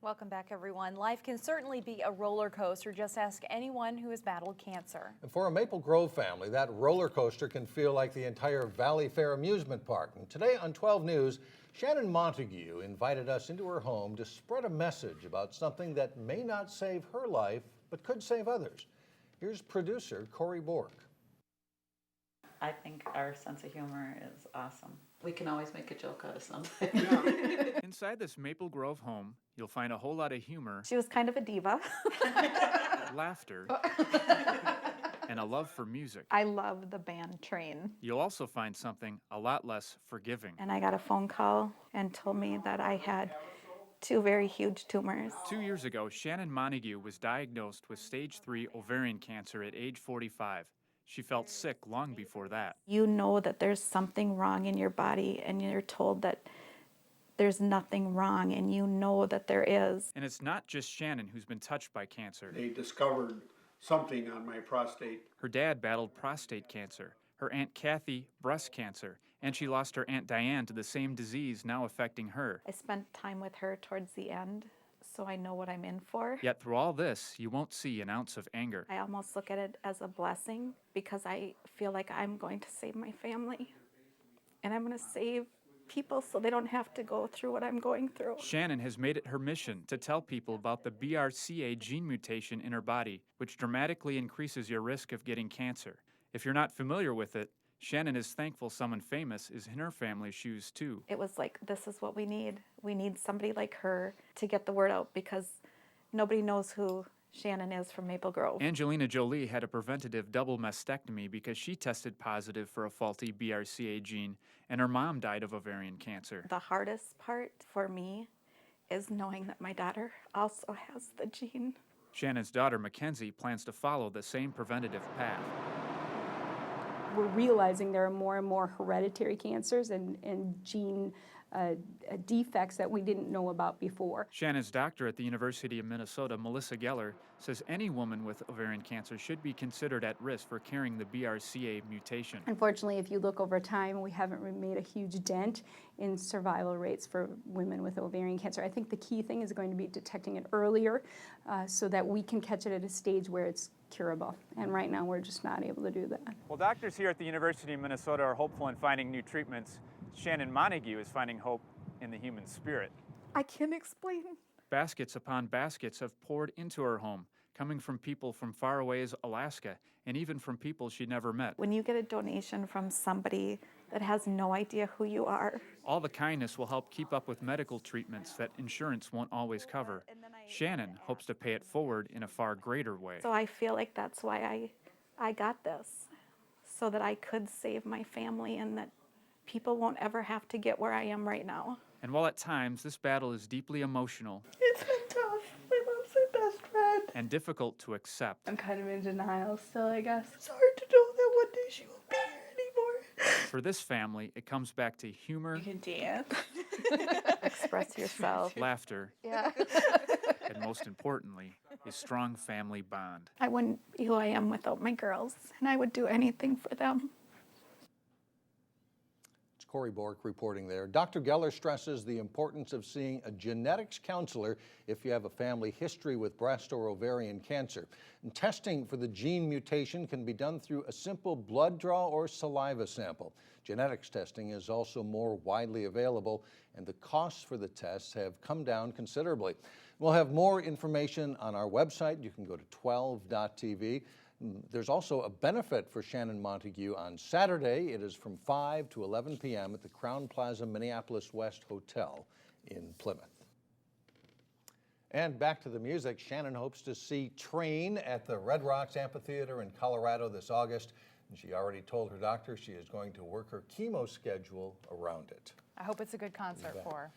Welcome back, everyone. Life can certainly be a roller coaster. Just ask anyone who has battled cancer. And for a Maple Grove family, that roller coaster can feel like the entire Valley Fair amusement park. And today on 12 News, Shannon Montague invited us into her home to spread a message about something that may not save her life, but could save others. Here's producer Corey Bork. I think our sense of humor is awesome. We can always make a joke out of something. Inside this Maple Grove home, you'll find a whole lot of humor, She was kind of a diva. laughter, and a love for music. I love the band Train. You'll also find something a lot less forgiving. And I got a phone call and told me that I had 2 very huge tumors. 2 years ago, Shannon Montague was diagnosed with stage 3 ovarian cancer at age 45. She felt sick long before that. You know that there's something wrong in your body, and you're told that there's nothing wrong, and you know that there is. And it's not just Shannon who's been touched by cancer. They discovered something on my prostate. Her dad battled prostate cancer, her Aunt Kathy breast cancer, and she lost her Aunt Diane to the same disease now affecting her. I spent time with her towards the end, so I know what I'm in for. Yet through all this, you won't see an ounce of anger. I almost look at it as a blessing because I feel like I'm going to save my family, and I'm going to save people so they don't have to go through what I'm going through. Shannon has made it her mission to tell people about the BRCA gene mutation in her body, which dramatically increases your risk of getting cancer. If you're not familiar with it, Shannon is thankful someone famous is in her family's shoes too. It was like, this is what we need. We need somebody like her to get the word out because nobody knows who Shannon is from Maple Grove. Angelina Jolie had a preventative double mastectomy because she tested positive for a faulty BRCA gene, and her mom died of ovarian cancer. The hardest part for me is knowing that my daughter also has the gene. Shannon's daughter, Mackenzie, plans to follow the same preventative path. We're realizing there are more and more hereditary cancers and gene defects that we didn't know about before. Shannon's doctor at the University of Minnesota, Melissa Geller, says any woman with ovarian cancer should be considered at risk for carrying the BRCA mutation. Unfortunately, if you look over time, we haven't made a huge dent in survival rates for women with ovarian cancer. I think the key thing is going to be detecting it earlier so that we can catch it at a stage where it's curable. And right now, we're just not able to do that. Well, doctors here at the University of Minnesota are hopeful in finding new treatments. Shannon Montague is finding hope in the human spirit. I can't explain. Baskets upon baskets have poured into her home, coming from people from far away as Alaska, and even from people she never met. When you get a donation from somebody that has no idea who you are. All the kindness will help keep up with medical treatments that insurance won't always cover. Shannon hopes to pay it forward in a far greater way. So I feel like that's why I got this, so that I could save my family and that people won't ever have to get where I am right now. And while at times this battle is deeply emotional, It's been tough. My mom's my best friend. and difficult to accept, I'm kind of in denial still, I guess. It's hard to know that one day she won't be here anymore. for this family, it comes back to humor, You can dance. Express yourself. laughter, Yeah. and most importantly, a strong family bond. I wouldn't be who I am without my girls, and I would do anything for them. It's Corey Bork reporting there. Dr. Geller stresses the importance of seeing a genetics counselor if you have a family history with breast or ovarian cancer. And testing for the gene mutation can be done through a simple blood draw or saliva sample. Genetics testing is also more widely available, and the costs for the tests have come down considerably. We'll have more information on our website. You can go to 12.tv. There's also a benefit for Shannon Montague on Saturday. It is from 5 to 11 p.m. at the Crown Plaza Minneapolis West Hotel in Plymouth. And back to the music. Shannon hopes to see Train at the Red Rocks Amphitheater in Colorado this August. And she already told her doctor she is going to work her chemo schedule around it. I hope it's a good concert for her.